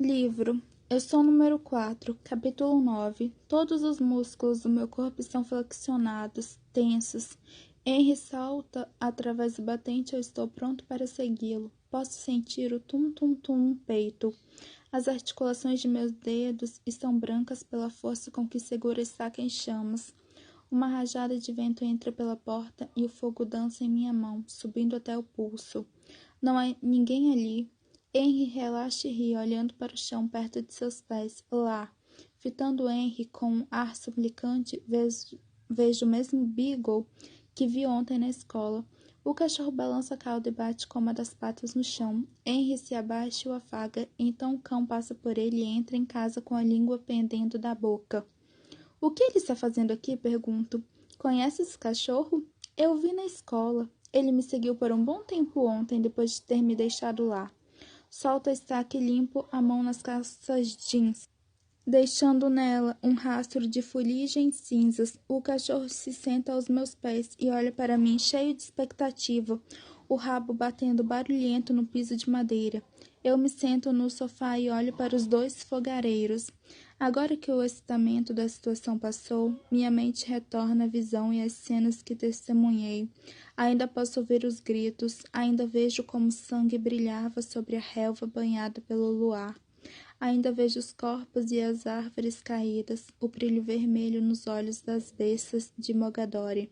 Livro. Eu sou o número 4, capítulo 9. Todos os músculos do meu corpo estão flexionados, tensos. Henry salta através do batente, eu estou pronto para segui-lo. Posso sentir o tum-tum-tum no peito. As articulações de meus dedos estão brancas pela força com que seguro a estaca em chamas. Uma rajada de vento entra pela porta e o fogo dança em minha mão, subindo até o pulso. Não há ninguém ali. Henry relaxa e ri, olhando para o chão perto de seus pés. Lá, fitando Henry com um ar suplicante, vejo o mesmo Beagle que vi ontem na escola. O cachorro balança a cauda e bate com uma das patas no chão. Henry se abaixa e o afaga. Então o cão passa por ele e entra em casa com a língua pendendo da boca. O que ele está fazendo aqui? Pergunto. Conhece esse cachorro? Eu o vi na escola. Ele me seguiu por um bom tempo ontem, depois de ter me deixado lá. Solta a estaca e limpo a mão nas calças jeans, deixando nela um rastro de fuligem cinzas. O cachorro se senta aos meus pés e olha para mim cheio de expectativa, o rabo batendo barulhento no piso de madeira. Eu me sento no sofá e olho para os dois fogareiros. Agora que o excitamento da situação passou, minha mente retorna à visão e às cenas que testemunhei. Ainda posso ouvir os gritos, ainda vejo como o sangue brilhava sobre a relva banhada pelo luar. Ainda vejo os corpos e as árvores caídas, o brilho vermelho nos olhos das bestas de Mogadore,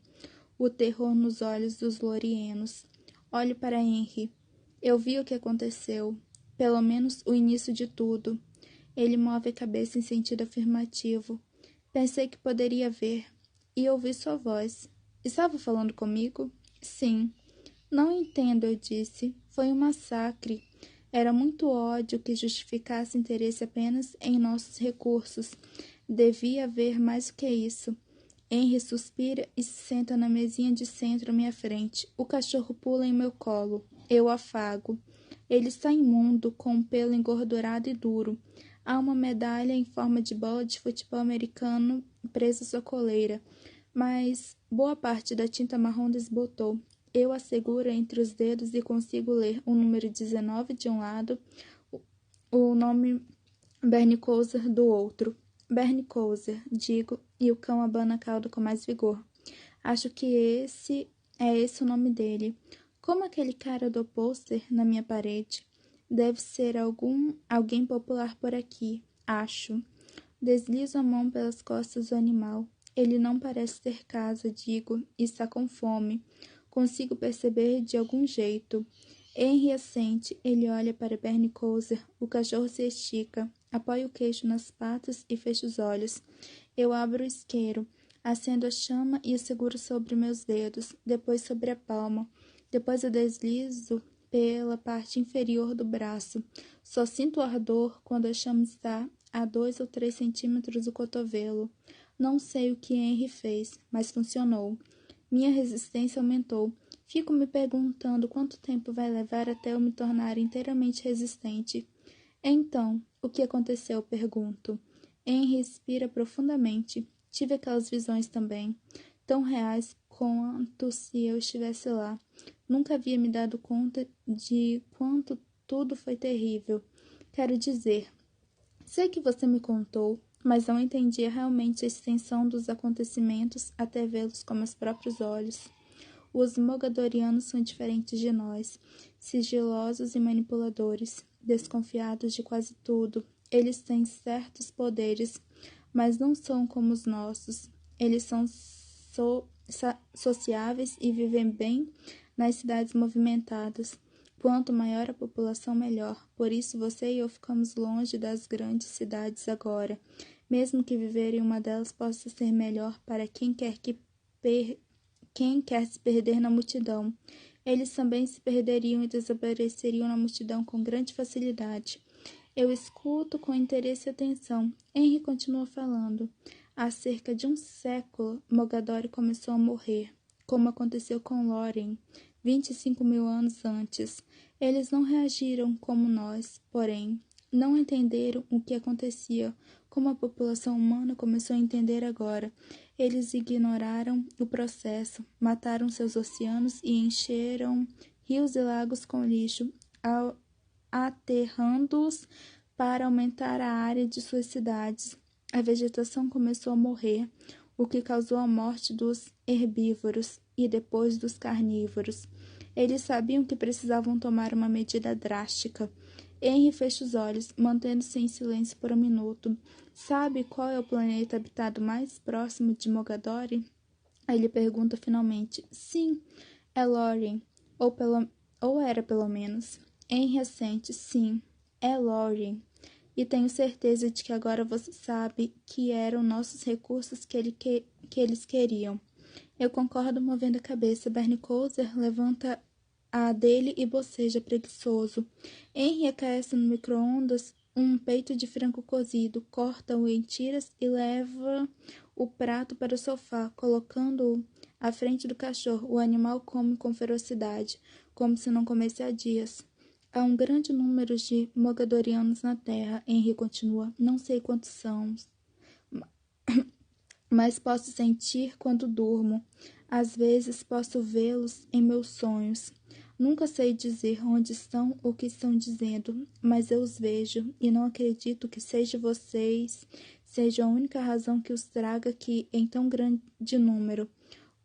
o terror nos olhos dos lorienos. Olho para Henry. Eu vi o que aconteceu, pelo menos o início de tudo. Ele move a cabeça em sentido afirmativo. Pensei que poderia ver, e ouvi sua voz. Estava falando comigo? Sim. Não entendo, eu disse. Foi um massacre. Era muito ódio que justificasse interesse apenas em nossos recursos. Devia haver mais do que isso. Henry suspira e se senta na mesinha de centro à minha frente. O cachorro pula em meu colo. Eu afago. Ele está imundo, com o pelo engordurado e duro. Há uma medalha em forma de bola de futebol americano presa à sua coleira, mas boa parte da tinta marrom desbotou. Eu a seguro entre os dedos e consigo ler o número 19 de um lado, o nome Bernie Kosar do outro. Bernie Kosar, digo, e o cão abana a cauda com mais vigor. Acho que esse o nome dele. Como aquele cara do pôster na minha parede. Deve ser alguém popular por aqui, acho. Deslizo a mão pelas costas do animal. Ele não parece ter casa, digo, e está com fome. Consigo perceber de algum jeito. Henry assente. Ele olha para Bernie Kosar. O cachorro se estica. Apoia o queixo nas patas e fecha os olhos. Eu abro o isqueiro. Acendo a chama e o seguro sobre meus dedos, depois sobre a palma. Depois eu deslizo pela parte inferior do braço. Só sinto o ardor quando a chama está a 2 ou 3 centímetros do cotovelo. Não sei o que Henry fez, mas funcionou. Minha resistência aumentou. Fico me perguntando quanto tempo vai levar até eu me tornar inteiramente resistente. Então, o que aconteceu? Pergunto. Henry respira profundamente. Tive aquelas visões também, tão reais quanto se eu estivesse lá. Nunca havia me dado conta de quanto tudo foi terrível. Quero dizer, sei que você me contou, mas não entendia realmente a extensão dos acontecimentos até vê-los com meus próprios olhos. Os mogadorianos são diferentes de nós, sigilosos e manipuladores, desconfiados de quase tudo. Eles têm certos poderes, mas não são como os nossos. Eles são sociáveis e vivem bem nas cidades movimentadas. Quanto maior a população, melhor. Por isso você e eu ficamos longe das grandes cidades agora. Mesmo que viver em uma delas possa ser melhor para quem quer se perder na multidão. Eles também se perderiam e desapareceriam na multidão com grande facilidade. Eu escuto com interesse e atenção. Henry continua falando. Há cerca de um século, Mogadore começou a morrer, como aconteceu com Lorien, 25 mil anos antes. Eles não reagiram como nós, porém, não entenderam o que acontecia, como a população humana começou a entender agora. Eles ignoraram o processo, mataram seus oceanos e encheram rios e lagos com lixo, aterrando-os para aumentar a área de suas cidades. A vegetação começou a morrer, o que causou a morte dos herbívoros e depois dos carnívoros. Eles sabiam que precisavam tomar uma medida drástica. Henry fecha os olhos, mantendo-se em silêncio por um minuto. Sabe qual é o planeta habitado mais próximo de Mogadore? Ele pergunta finalmente. Sim, é Lórien, ou era pelo menos. Henry assente. Sim, é Lórien. E tenho certeza de que agora você sabe que eram nossos recursos que eles queriam. Eu concordo, movendo a cabeça. Bernie Kouser levanta a dele e boceja preguiçoso. Henry aquece no micro-ondas um peito de frango cozido, corta-o em tiras e leva o prato para o sofá, colocando-o à frente do cachorro. O animal come com ferocidade, como se não comesse há dias. Há um grande número de mogadorianos na Terra, Henry continua. Não sei quantos são, mas posso sentir quando durmo. Às vezes posso vê-los em meus sonhos. Nunca sei dizer onde estão ou o que estão dizendo, mas eu os vejo e não acredito que seja a única razão que os traga aqui em tão grande número.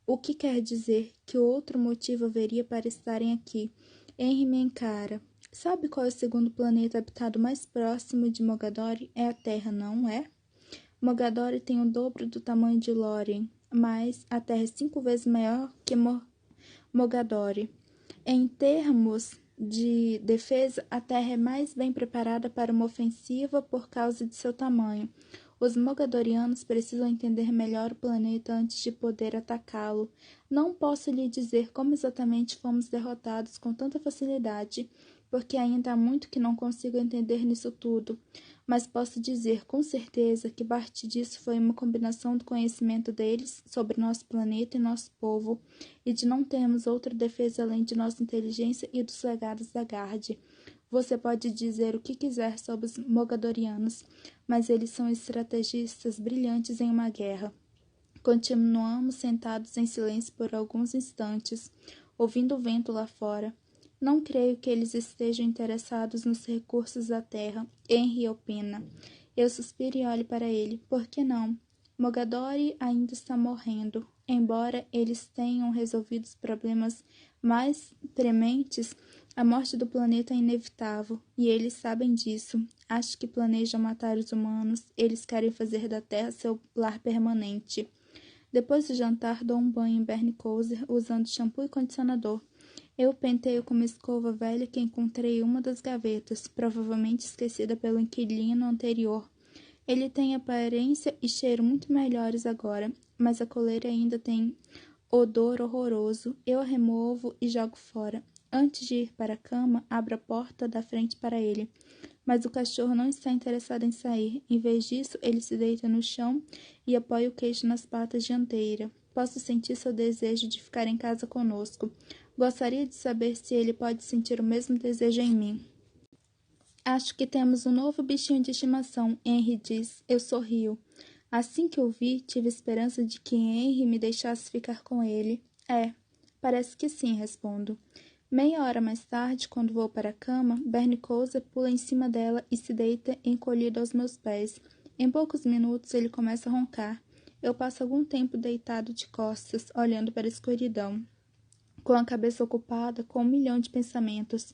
O que quer dizer que outro motivo haveria para estarem aqui? Henry me encara. Sabe qual é o segundo planeta habitado mais próximo de Mogadore? É a Terra, não é? Mogadore tem o dobro do tamanho de Lórien, mas a Terra é 5 vezes maior que Mogadore. Em termos de defesa, a Terra é mais bem preparada para uma ofensiva por causa de seu tamanho. Os mogadorianos precisam entender melhor o planeta antes de poder atacá-lo. Não posso lhe dizer como exatamente fomos derrotados com tanta facilidade, porque ainda há muito que não consigo entender nisso tudo, mas posso dizer com certeza que parte disso foi uma combinação do conhecimento deles sobre nosso planeta e nosso povo, e de não termos outra defesa além de nossa inteligência e dos legados da Garde. Você pode dizer o que quiser sobre os mogadorianos, mas eles são estrategistas brilhantes em uma guerra. Continuamos sentados em silêncio por alguns instantes, ouvindo o vento lá fora. Não creio que eles estejam interessados nos recursos da terra, Henry opina. Eu suspiro e olho para ele. Por que não? Mogadore ainda está morrendo. Embora eles tenham resolvido os problemas mais prementes, a morte do planeta é inevitável, e eles sabem disso. Acho que planejam matar os humanos. Eles querem fazer da Terra seu lar permanente. Depois do jantar, dou um banho em Bernie Kouser, usando shampoo e condicionador. Eu penteio com uma escova velha que encontrei em uma das gavetas, provavelmente esquecida pelo inquilino anterior. Ele tem aparência e cheiro muito melhores agora, mas a coleira ainda tem odor horroroso. Eu a removo e jogo fora. Antes de ir para a cama, abro a porta da frente para ele. Mas o cachorro não está interessado em sair. Em vez disso, ele se deita no chão e apoia o queixo nas patas dianteiras. Posso sentir seu desejo de ficar em casa conosco. Gostaria de saber se ele pode sentir o mesmo desejo em mim. Acho que temos um novo bichinho de estimação, Henry diz. Eu sorrio. Assim que o vi, tive esperança de que Henry me deixasse ficar com ele. Parece que sim, respondo. Meia hora mais tarde, quando vou para a cama, Bernie Kouser pula em cima dela e se deita encolhido aos meus pés. Em poucos minutos, ele começa a roncar. Eu passo algum tempo deitado de costas, olhando para a escuridão, com a cabeça ocupada com 1.000.000 de pensamentos.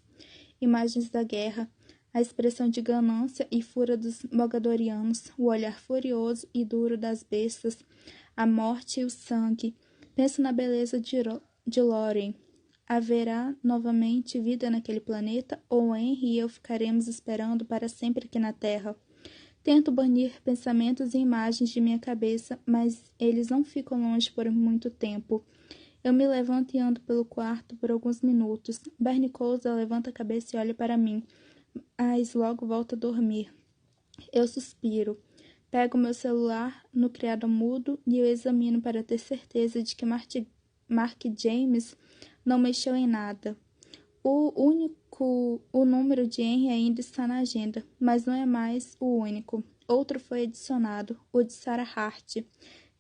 Imagens da guerra, a expressão de ganância e fúria dos mogadorianos, o olhar furioso e duro das bestas, a morte e o sangue. Penso na beleza de Lórien. Haverá novamente vida naquele planeta, ou Henry e eu ficaremos esperando para sempre aqui na Terra? Tento banir pensamentos e imagens de minha cabeça, mas eles não ficam longe por muito tempo. Eu me levanto e ando pelo quarto por alguns minutos. Bernie Kouser levanta a cabeça e olha para mim, mas logo volta a dormir. Eu suspiro. Pego meu celular no criado mudo e eu examino para ter certeza de que Mark James não mexeu em nada. O número de Henry ainda está na agenda, mas não é mais o único. Outro foi adicionado, o de Sarah Hart.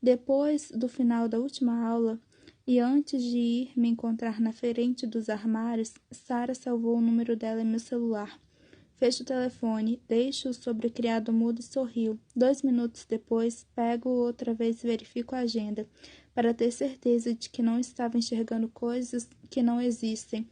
Depois do final da última aula, e antes de ir me encontrar na frente dos armários, Sarah salvou o número dela em meu celular. Fecho o telefone, deixo-o sobre o criado mudo e sorrio. 2 minutos depois, pego-o outra vez e verifico a agenda, para ter certeza de que não estava enxergando coisas que não existem.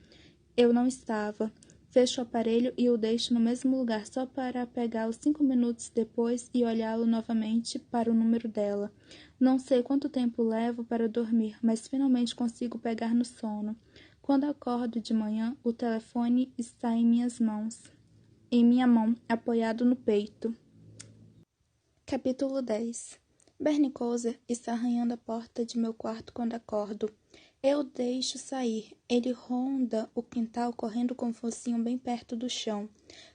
Eu não estava. Fecho o aparelho e o deixo no mesmo lugar só para pegá-lo 5 minutos depois e olhá-lo novamente para o número dela. Não sei quanto tempo levo para dormir, mas finalmente consigo pegar no sono. Quando acordo de manhã, o telefone está em minha mão, apoiado no peito. Capítulo 10. Bernie Kosar está arranhando a porta de meu quarto quando acordo. Eu deixo sair. Ele ronda o quintal correndo com o focinho bem perto do chão.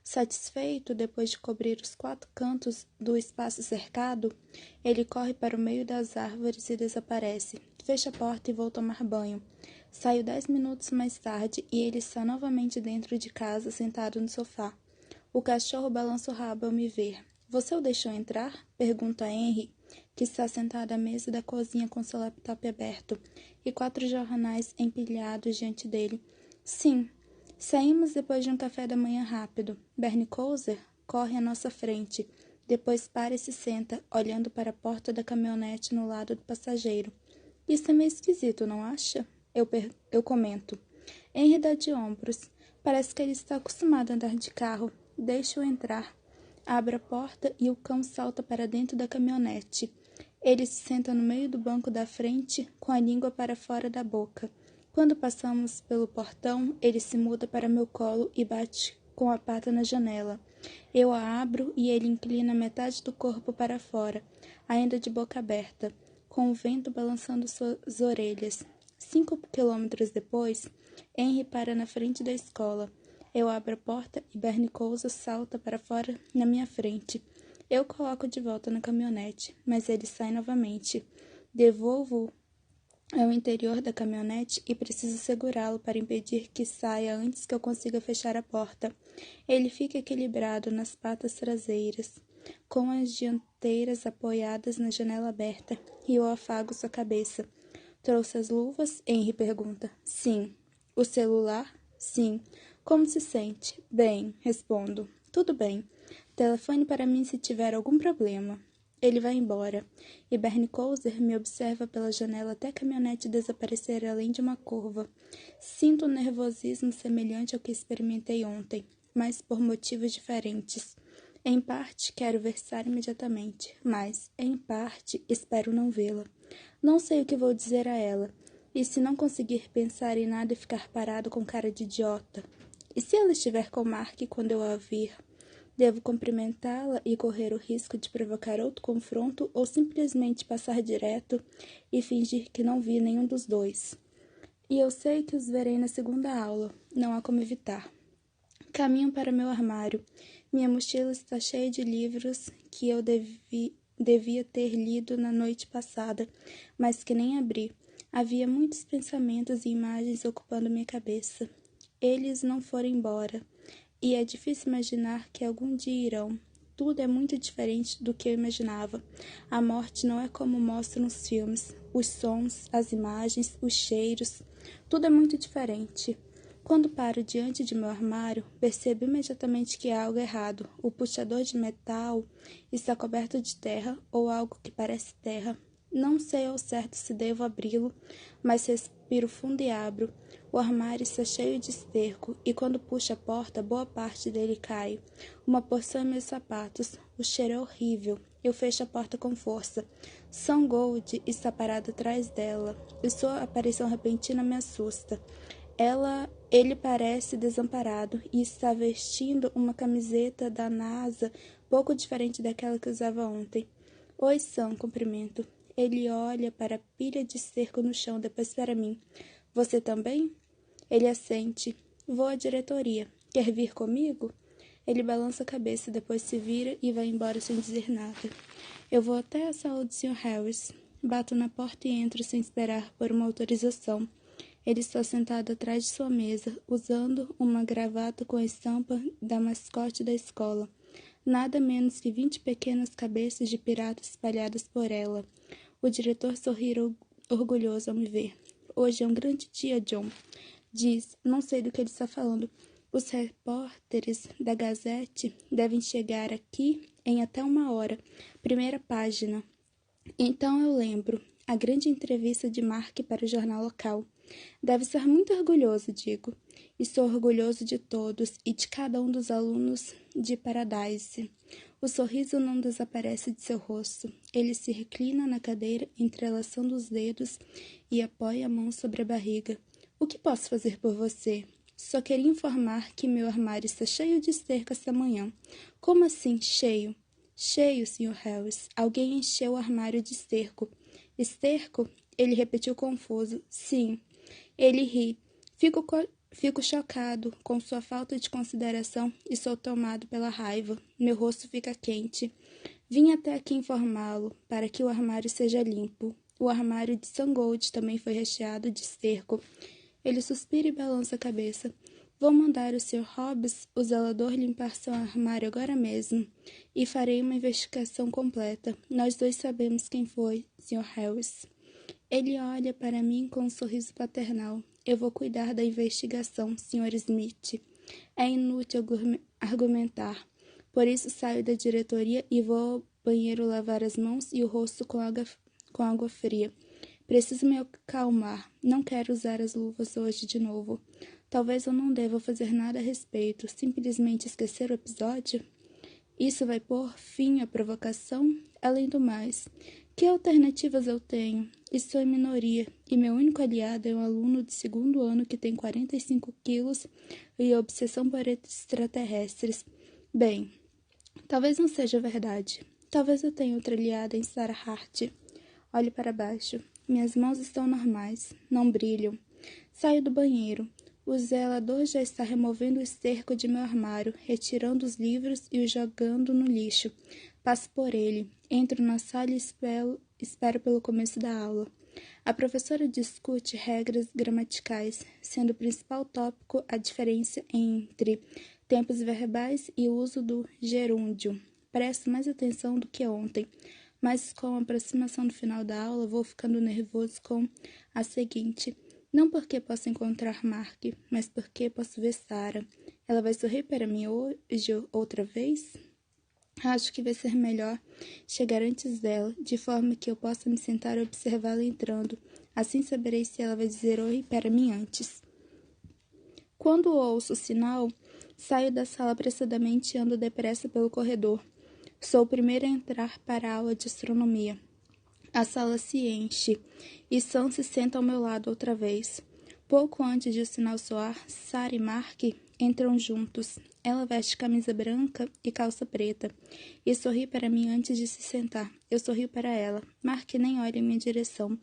Satisfeito, depois de cobrir os 4 cantos do espaço cercado, ele corre para o meio das árvores e desaparece. Fecha a porta e vou tomar banho. Saio 10 minutos mais tarde e ele está novamente dentro de casa, sentado no sofá. O cachorro balança o rabo ao me ver. Você o deixou entrar? Pergunta a Henry, que está sentado à mesa da cozinha com seu laptop aberto e 4 jornais empilhados diante dele. Sim. Saímos depois de um café da manhã rápido. Bernie Kosar corre à nossa frente. Depois para e se senta, olhando para a porta da caminhonete no lado do passageiro. Isso é meio esquisito, não acha? Eu comento. Henry dá de ombros. Parece que ele está acostumado a andar de carro. Deixo-o entrar. Abro a porta e o cão salta para dentro da caminhonete. Ele se senta no meio do banco da frente, com a língua para fora da boca. Quando passamos pelo portão, ele se muda para meu colo e bate com a pata na janela. Eu a abro e ele inclina metade do corpo para fora, ainda de boca aberta, com o vento balançando suas orelhas. 5 quilômetros depois, Henry para na frente da escola. Eu abro a porta e Bernie Kosar salta para fora na minha frente. Eu coloco de volta na caminhonete, mas ele sai novamente. Devolvo-o ao interior da caminhonete e preciso segurá-lo para impedir que saia antes que eu consiga fechar a porta. Ele fica equilibrado nas patas traseiras, com as dianteiras apoiadas na janela aberta, e eu afago sua cabeça. Trouxe as luvas? Henry pergunta. Sim. O celular? Sim. Como se sente? Bem, respondo. Tudo bem. Telefone para mim se tiver algum problema. Ele vai embora, e Bernie Kosar me observa pela janela até a caminhonete desaparecer além de uma curva. Sinto um nervosismo semelhante ao que experimentei ontem, mas por motivos diferentes. Em parte, quero ver Sarah imediatamente, mas, em parte, espero não vê-la. Não sei o que vou dizer a ela, e se não conseguir pensar em nada e ficar parado com cara de idiota? E se ela estiver com Mark quando eu a vir? Devo cumprimentá-la e correr o risco de provocar outro confronto ou simplesmente passar direto e fingir que não vi nenhum dos dois? E eu sei que os verei na segunda aula, não há como evitar. Caminho para meu armário. Minha mochila está cheia de livros que eu devia ter lido na noite passada, mas que nem abri. Havia muitos pensamentos e imagens ocupando minha cabeça. Eles não foram embora, e é difícil imaginar que algum dia irão. Tudo é muito diferente do que eu imaginava. A morte não é como mostram nos filmes. Os sons, as imagens, os cheiros, tudo é muito diferente. Quando paro diante de meu armário, percebo imediatamente que há algo errado. O puxador de metal está coberto de terra ou algo que parece terra. Não sei ao certo se devo abri-lo, mas respiro fundo e abro. O armário está cheio de esterco e quando puxo a porta, boa parte dele cai. Uma porção em meus sapatos. O cheiro é horrível. Eu fecho a porta com força. Sam Gold está parado atrás dela e sua aparição repentina me assusta. Ele parece desamparado e está vestindo uma camiseta da NASA pouco diferente daquela que usava ontem. Oi, Sam, cumprimento. Ele olha para a pilha de esterco no chão, depois para mim. Você também? Ele assente. Vou à diretoria. Quer vir comigo? Ele balança a cabeça, depois se vira e vai embora sem dizer nada. Eu vou até a sala do Sr. Harris. Bato na porta e entro sem esperar por uma autorização. Ele está sentado atrás de sua mesa, usando uma gravata com a estampa da mascote da escola. Nada menos que 20 pequenas cabeças de pirata espalhadas por ela. O diretor sorri orgulhoso ao me ver. Hoje é um grande dia, John. Diz, não sei do que ele está falando. Os repórteres da Gazette devem chegar aqui em até 1 hora. Primeira página. Então eu lembro. A grande entrevista de Mark para o jornal local. Deve ser muito orgulhoso, digo. E sou orgulhoso de todos e de cada um dos alunos de Paradise. O sorriso não desaparece de seu rosto. Ele se reclina na cadeira, entrelaçando os dedos e apoia a mão sobre a barriga. O que posso fazer por você? Só queria informar que meu armário está cheio de esterco esta manhã. Como assim, cheio? Cheio, Sr. Harris. Alguém encheu o armário de esterco. Esterco? Ele repetiu confuso. Sim. Ele ri. Fico chocado com sua falta de consideração e sou tomado pela raiva. Meu rosto fica quente. Vim até aqui informá-lo, para que o armário seja limpo. O armário de Sam Gold também foi recheado de esterco. Ele suspira e balança a cabeça. Vou mandar o Sr. Hobbs, o zelador, limpar seu armário agora mesmo. E farei uma investigação completa. Nós dois sabemos quem foi, Sr. Harris. Ele olha para mim com um sorriso paternal. Eu vou cuidar da investigação, Sr. Smith. É inútil argumentar. Por isso saio da diretoria e vou ao banheiro lavar as mãos e o rosto com água fria. Preciso me acalmar. Não quero usar as luvas hoje de novo. Talvez eu não deva fazer nada a respeito. Simplesmente esquecer o episódio? Isso vai pôr fim à provocação? Além do mais, que alternativas eu tenho? Estou em minoria, e meu único aliado é um aluno de 2º ano que tem 45 quilos e obsessão por extraterrestres. Bem, talvez não seja verdade. Talvez eu tenha outra aliada em Sarah Hart. Olho para baixo. Minhas mãos estão normais, não brilham. Saio do banheiro. O zelador já está removendo o esterco de meu armário, retirando os livros e os jogando no lixo. Passo por ele. Entro na sala e espero pelo começo da aula. A professora discute regras gramaticais, sendo o principal tópico a diferença entre tempos verbais e o uso do gerúndio. Presto mais atenção do que ontem, mas com a aproximação do final da aula vou ficando nervoso com a seguinte. Não porque posso encontrar Mark, mas porque posso ver Sarah. Ela vai sorrir para mim hoje outra vez? Acho que vai ser melhor chegar antes dela, de forma que eu possa me sentar e observá-la entrando. Assim saberei se ela vai dizer oi para mim antes. Quando ouço o sinal, saio da sala apressadamente e ando depressa pelo corredor. Sou o primeiro a entrar para a aula de astronomia. A sala se enche e Sam se senta ao meu lado outra vez. Pouco antes de o sinal soar, Sarah e Mark entram juntos. Ela veste camisa branca e calça preta e sorri para mim antes de se sentar. Eu sorrio para ela. Mark nem olha em minha direção.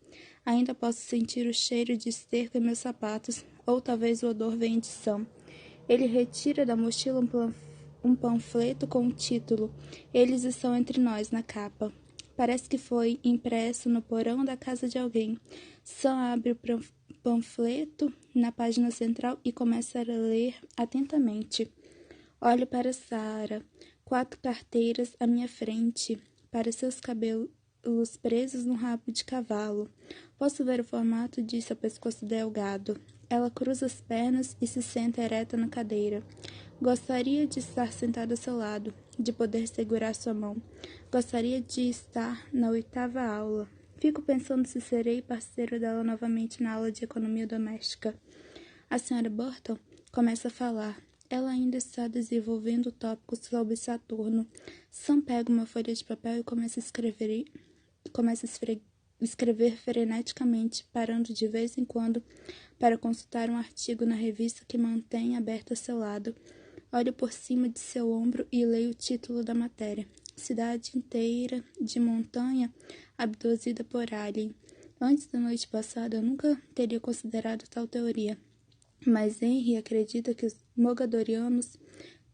Ainda posso sentir o cheiro de esterco em meus sapatos, ou talvez o odor venha de Sam. Ele retira da mochila um panfleto com o título Eles estão entre nós na capa. Parece que foi impresso no porão da casa de alguém. Sam abre o panfleto na página central e começa a ler atentamente. Olho para Sarah, 4 carteiras à minha frente, para seus cabelos presos num rabo de cavalo. Posso ver o formato de seu pescoço delgado. Ela cruza as pernas e se senta ereta na cadeira. Gostaria de estar sentada ao seu lado, de poder segurar sua mão. Gostaria de estar na 8ª aula. Fico pensando se serei parceiro dela novamente na aula de economia doméstica. A senhora Burton começa a falar. Ela ainda está desenvolvendo o tópico sobre Saturno. Sam pega uma folha de papel e começa a escrever freneticamente, parando de vez em quando para consultar um artigo na revista que mantém aberta a seu lado. Olho por cima de seu ombro e leio o título da matéria. Cidade inteira de montanha abduzida por alien. Antes da noite passada, eu nunca teria considerado tal teoria. Mas Henry acredita que os mogadorianos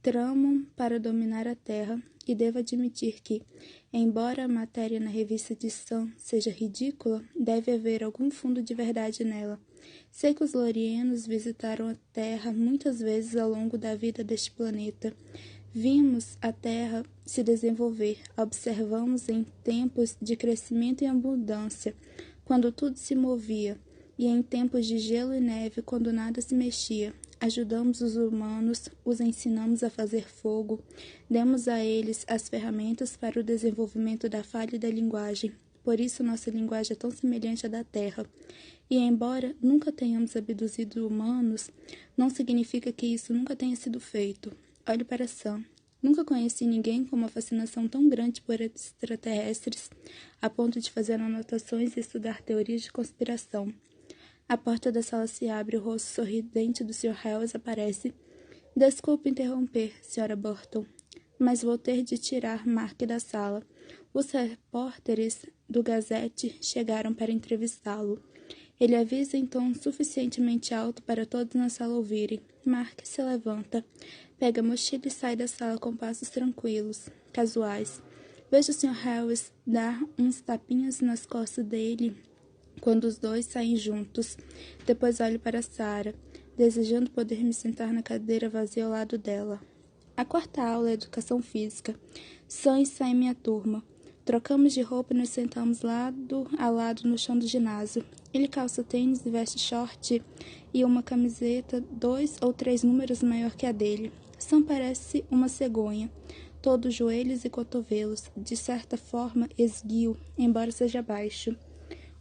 tramam para dominar a Terra, e devo admitir que, embora a matéria na revista de Sam seja ridícula, deve haver algum fundo de verdade nela. Sei que os lorianos visitaram a Terra muitas vezes ao longo da vida deste planeta. Vimos a Terra se desenvolver, observamos em tempos de crescimento e abundância, quando tudo se movia, e em tempos de gelo e neve, quando nada se mexia. ajudamos os humanos, os ensinamos a fazer fogo, demos a eles as ferramentas para o desenvolvimento da fala e da linguagem. Por isso nossa linguagem é tão semelhante à da Terra. E embora nunca tenhamos abduzido humanos, não significa que isso nunca tenha sido feito. Olhe para Sam. Nunca conheci ninguém com uma fascinação tão grande por extraterrestres, a ponto de fazer anotações e estudar teorias de conspiração. A porta da sala se abre, o rosto sorridente do Sr. Hales aparece. Desculpe interromper, Sra. Burton, mas vou ter de tirar Mark da sala. Os repórteres do Gazette chegaram para entrevistá-lo. Ele avisa em tom suficientemente alto para todos na sala ouvirem. Mark se levanta, pega a mochila e sai da sala com passos tranquilos, casuais. Vejo o Sr. Hales dar uns tapinhas nas costas dele quando os dois saem juntos. Depois olho para Sarah, desejando poder me sentar na cadeira vazia ao lado dela. A quarta aula é Educação Física. Sam está em minha turma. Trocamos de roupa e nos sentamos lado a lado no chão do ginásio. Ele calça tênis e veste short e uma camiseta 2 ou 3 números maior que a dele. Sam parece uma cegonha, todos joelhos e cotovelos, de certa forma esguio, embora seja baixo.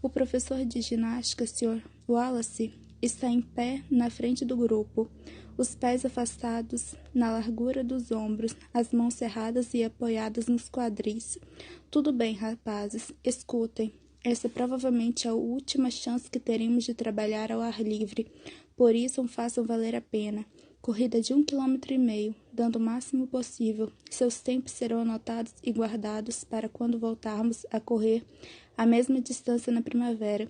O professor de ginástica, Sr. Wallace, está em pé na frente do grupo, os pés afastados na largura dos ombros, as mãos cerradas e apoiadas nos quadris. Tudo bem, rapazes, escutem. Essa provavelmente é a última chance que teremos de trabalhar ao ar livre. Por isso, façam valer a pena. Corrida de 1,5 km, dando o máximo possível. Seus tempos serão anotados e guardados para quando voltarmos a correr a mesma distância na primavera.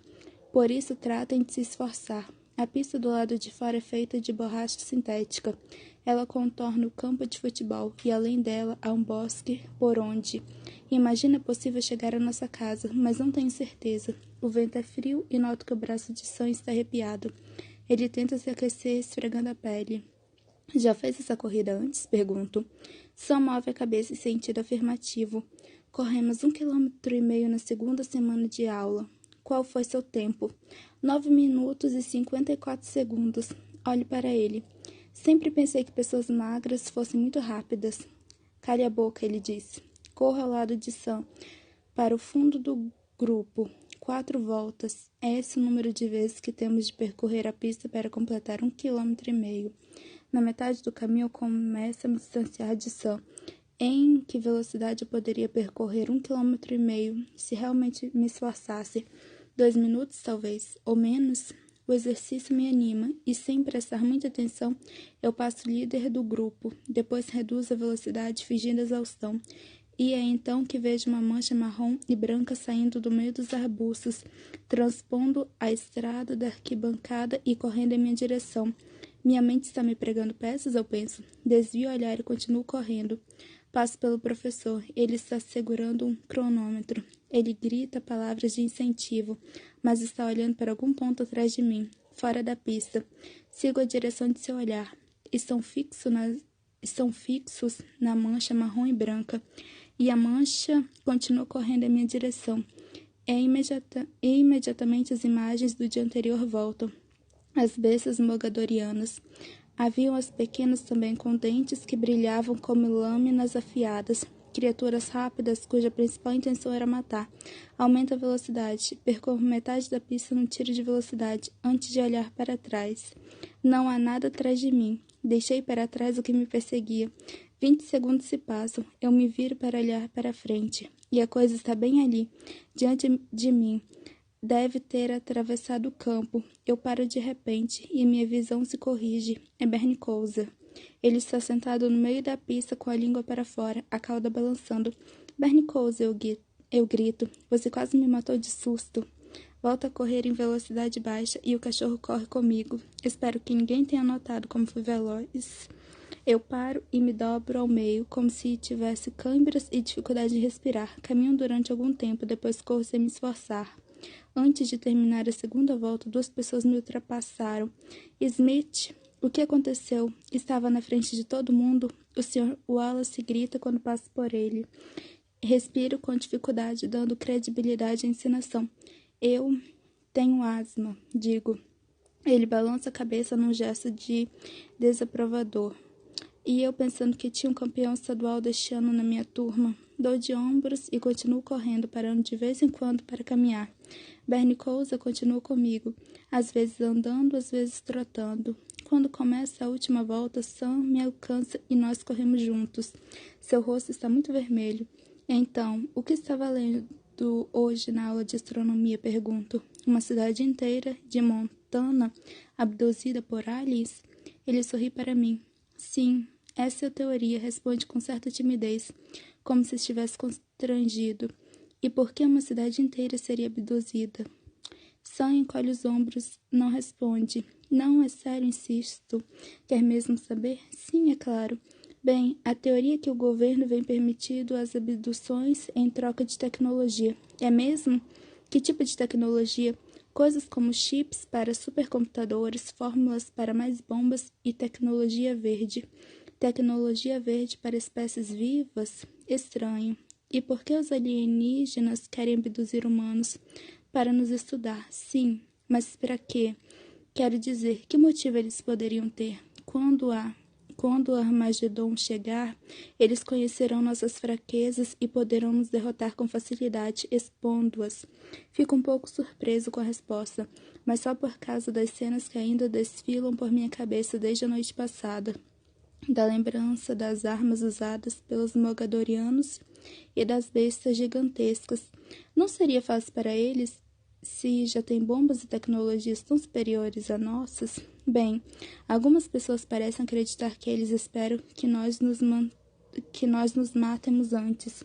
Por isso, tratem de se esforçar. A pista do lado de fora é feita de borracha sintética. Ela contorna o campo de futebol e, além dela, há um bosque por onde imagina possível chegar à nossa casa, mas não tenho certeza. O vento é frio e noto que o braço de Sam está arrepiado. Ele tenta se aquecer esfregando a pele. Já fez essa corrida antes? Pergunto. Sam move a cabeça em sentido afirmativo. Corremos 1,5 km na segunda semana de aula. Qual foi seu tempo? 9 minutos e 54 segundos. Olhe para ele. Sempre pensei que pessoas magras fossem muito rápidas. Cale a boca, ele disse. Corra ao lado de Sam, para o fundo do grupo. 4 voltas. É esse o número de vezes que temos de percorrer a pista para completar 1,5 km. Na metade do caminho eu começo a me distanciar de Sam. Em que velocidade eu poderia percorrer 1,5 km se realmente me esforçasse? 2 minutos, talvez, ou menos? O exercício me anima, e sem prestar muita atenção, eu passo líder do grupo. Depois reduzo a velocidade, fingindo exaustão. E é então que vejo uma mancha marrom e branca saindo do meio dos arbustos, transpondo a estrada da arquibancada e correndo em minha direção. Minha mente está me pregando peças, eu penso. Desvio o olhar e continuo correndo. Passo pelo professor. Ele está segurando um cronômetro. Ele grita palavras de incentivo, mas está olhando para algum ponto atrás de mim, fora da pista. Sigo a direção de seu olhar. Estão fixos na mancha marrom e branca, e a mancha continua correndo em minha direção. Imediatamente as imagens do dia anterior voltam. As bestas mogadorianas. Haviam as pequenas também com dentes que brilhavam como lâminas afiadas. Criaturas rápidas cuja principal intenção era matar. Aumento a velocidade. Percorro metade da pista num tiro de velocidade, antes de olhar para trás. Não há nada atrás de mim. Deixei para trás o que me perseguia. 20 segundos se passam. Eu me viro para olhar para frente. E a coisa está bem ali, diante de mim. Deve ter atravessado o campo. Eu paro de repente e minha visão se corrige. É Bernie Kouser. Ele está sentado no meio da pista com a língua para fora, a cauda balançando. Bernie Kouser, eu grito. Você quase me matou de susto. Volto a correr em velocidade baixa e o cachorro corre comigo. Espero que ninguém tenha notado como fui veloz. Eu paro e me dobro ao meio, como se tivesse câimbras e dificuldade de respirar. Caminho durante algum tempo, depois corro sem me esforçar. Antes de terminar a segunda volta, 2 pessoas me ultrapassaram. Smith, o que aconteceu? Estava na frente de todo mundo. O Sr. Wallace grita quando passo por ele. Respiro com dificuldade, dando credibilidade à encenação. Eu tenho asma, digo. Ele balança a cabeça num gesto de desaprovador. E eu pensando que tinha um campeão estadual deste ano na minha turma. Dou de ombros e continuo correndo, parando de vez em quando para caminhar. Bernie Kousa continua comigo, às vezes andando, às vezes trotando. Quando começa a última volta, Sam me alcança e nós corremos juntos. Seu rosto está muito vermelho. Então, o que está valendo hoje na aula de astronomia? Pergunto. Uma cidade inteira de Montana abduzida por aliens? Ele sorri para mim. Sim, essa é a teoria, responde com certa timidez, como se estivesse constrangido. E por que uma cidade inteira seria abduzida? Sam encolhe os ombros, não responde. Não, é sério, insisto. Quer mesmo saber? Sim, é claro. Bem, a teoria é que o governo vem permitindo as abduções em troca de tecnologia. É mesmo? Que tipo de tecnologia? Coisas como chips para supercomputadores, fórmulas para mais bombas e tecnologia verde. Tecnologia verde para espécies vivas? Estranho. E por que os alienígenas querem abduzir humanos? Para nos estudar, sim. Mas para quê? Quero dizer, que motivo eles poderiam ter? Quando o Armagedon chegar, eles conhecerão nossas fraquezas e poderão nos derrotar com facilidade, expondo-as. Fico um pouco surpreso com a resposta, mas só por causa das cenas que ainda desfilam por minha cabeça desde a noite passada. Da lembrança das armas usadas pelos Mogadorianos e das bestas gigantescas. Não seria fácil para eles se já têm bombas e tecnologias tão superiores a nossas? Bem, algumas pessoas parecem acreditar que eles esperam que nós nos matemos antes.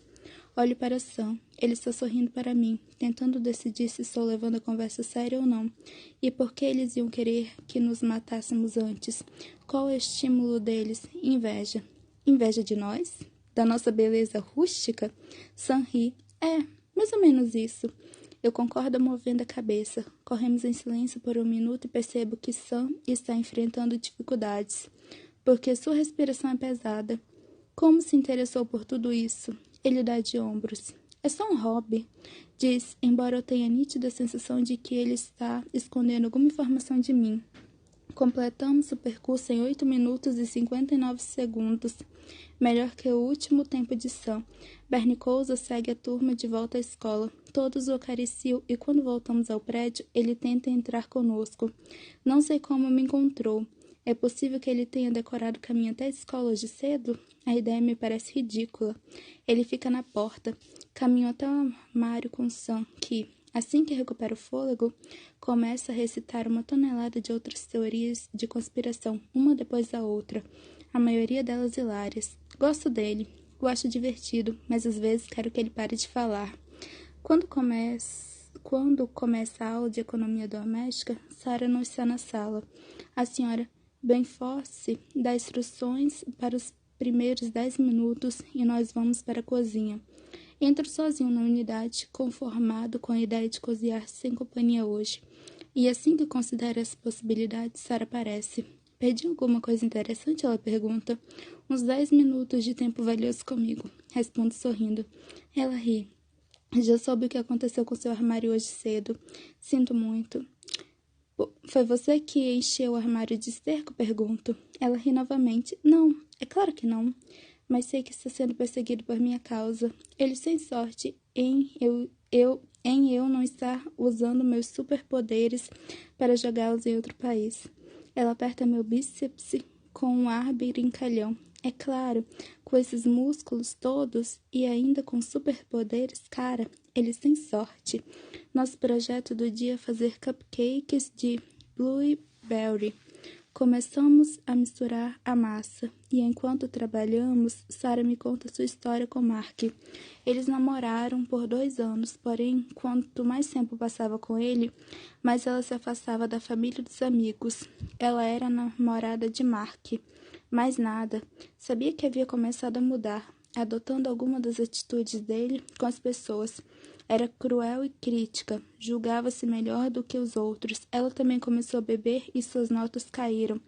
Olho para Sam. Ele está sorrindo para mim, tentando decidir se estou levando a conversa séria ou não. E por que eles iam querer que nos matássemos antes? Qual é o estímulo deles? Inveja. Inveja de nós? Da nossa beleza rústica? Sam ri. É, mais ou menos isso. Eu concordo movendo a cabeça. Corremos em silêncio por um minuto e percebo que Sam está enfrentando dificuldades, porque sua respiração é pesada. Como se interessou por tudo isso? Ele dá de ombros. É só um hobby, diz, embora eu tenha a nítida sensação de que ele está escondendo alguma informação de mim. Completamos o percurso em 8 minutos e 59 segundos, melhor que o último tempo de Sam. Bernie Kousa segue a turma de volta à escola. Todos o acariciam e quando voltamos ao prédio, ele tenta entrar conosco. Não sei como me encontrou. É possível que ele tenha decorado o caminho até a escola hoje cedo? A ideia me parece ridícula. Ele fica na porta. Caminho até o armário com Sam, que, assim que recupera o fôlego, começa a recitar uma tonelada de outras teorias de conspiração, uma depois da outra, a maioria delas hilárias. Gosto dele, o acho divertido, mas às vezes quero que ele pare de falar. Quando começa a aula de economia doméstica, Sarah não está na sala. A senhora Benforce dá instruções para os primeiros 10 minutos e nós vamos para a cozinha. Entro sozinho na unidade, conformado com a ideia de cozinhar sem companhia hoje. E assim que considero essa possibilidade, Sarah aparece. Perdi alguma coisa interessante? Ela pergunta. Uns 10 minutos de tempo valioso comigo. Respondo sorrindo. Ela ri. Já soube o que aconteceu com seu armário hoje cedo. Sinto muito. Foi você que encheu o armário de esterco? Pergunto. Ela ri novamente. Não, é claro que não. Mas sei que está sendo perseguido por minha causa. Eles têm sorte em eu não estar usando meus superpoderes para jogá-los em outro país. Ela aperta meu bíceps com um ar brincalhão. É claro, com esses músculos todos e ainda com superpoderes, cara, eles têm sorte. Nosso projeto do dia é fazer cupcakes de blueberry. Começamos a misturar a massa e enquanto trabalhamos, Sarah me conta sua história com Mark. Eles namoraram por 2 anos, porém, quanto mais tempo passava com ele, mais ela se afastava da família e dos amigos. Ela era namorada de Mark. Mais nada. Sabia que havia começado a mudar, adotando alguma das atitudes dele com as pessoas. Era cruel e crítica, julgava-se melhor do que os outros. Ela também começou a beber e suas notas caíram.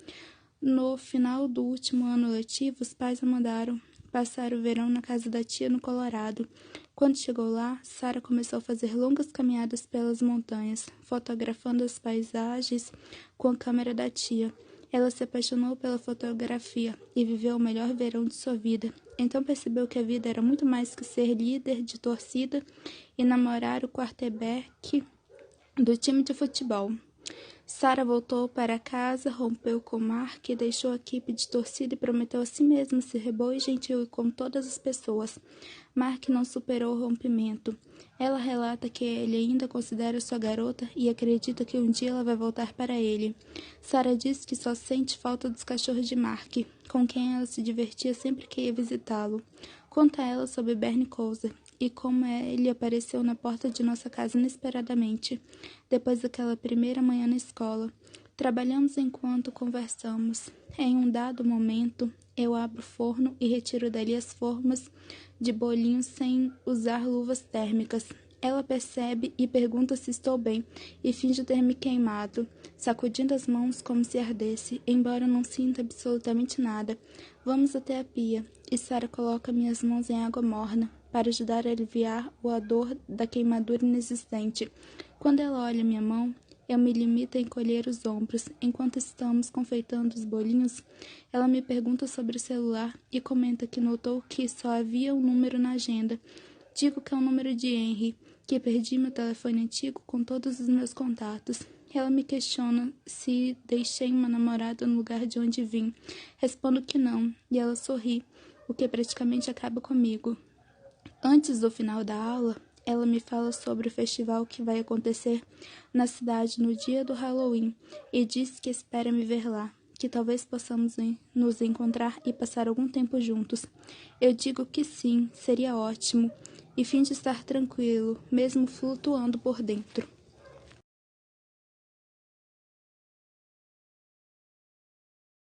No final do último ano letivo, os pais a mandaram passar o verão na casa da tia no Colorado. Quando chegou lá, Sarah começou a fazer longas caminhadas pelas montanhas, fotografando as paisagens com a câmera da tia. Ela se apaixonou pela fotografia e viveu o melhor verão de sua vida. Então percebeu que a vida era muito mais que ser líder de torcida e namorar o quarterback do time de futebol. Sarah voltou para casa, rompeu com Mark, deixou a equipe de torcida e prometeu a si mesma ser boa e gentil com todas as pessoas. Mark não superou o rompimento. Ela relata que ele ainda considera sua garota e acredita que um dia ela vai voltar para ele. Sarah diz que só sente falta dos cachorros de Mark, com quem ela se divertia sempre que ia visitá-lo. Conta a ela sobre Bernie Kosar e como ele apareceu na porta de nossa casa inesperadamente, depois daquela primeira manhã na escola. Trabalhamos enquanto conversamos. Em um dado momento, eu abro o forno e retiro dali as formas de bolinhos sem usar luvas térmicas. Ela percebe e pergunta se estou bem, e finge ter me queimado, sacudindo as mãos como se ardesse, embora não sinta absolutamente nada. Vamos até a pia, e Sarah coloca minhas mãos em água morna, para ajudar a aliviar a dor da queimadura inexistente. Quando ela olha minha mão, eu me limito a encolher os ombros. Enquanto estamos confeitando os bolinhos, ela me pergunta sobre o celular e comenta que notou que só havia um número na agenda. Digo que é o número de Henry, que perdi meu telefone antigo com todos os meus contatos. Ela me questiona se deixei uma namorada no lugar de onde vim. Respondo que não, e ela sorri, o que praticamente acaba comigo. Antes do final da aula, ela me fala sobre o festival que vai acontecer na cidade no dia do Halloween e diz que espera me ver lá, que talvez possamos nos encontrar e passar algum tempo juntos. Eu digo que sim, seria ótimo, e finge estar tranquilo, mesmo flutuando por dentro.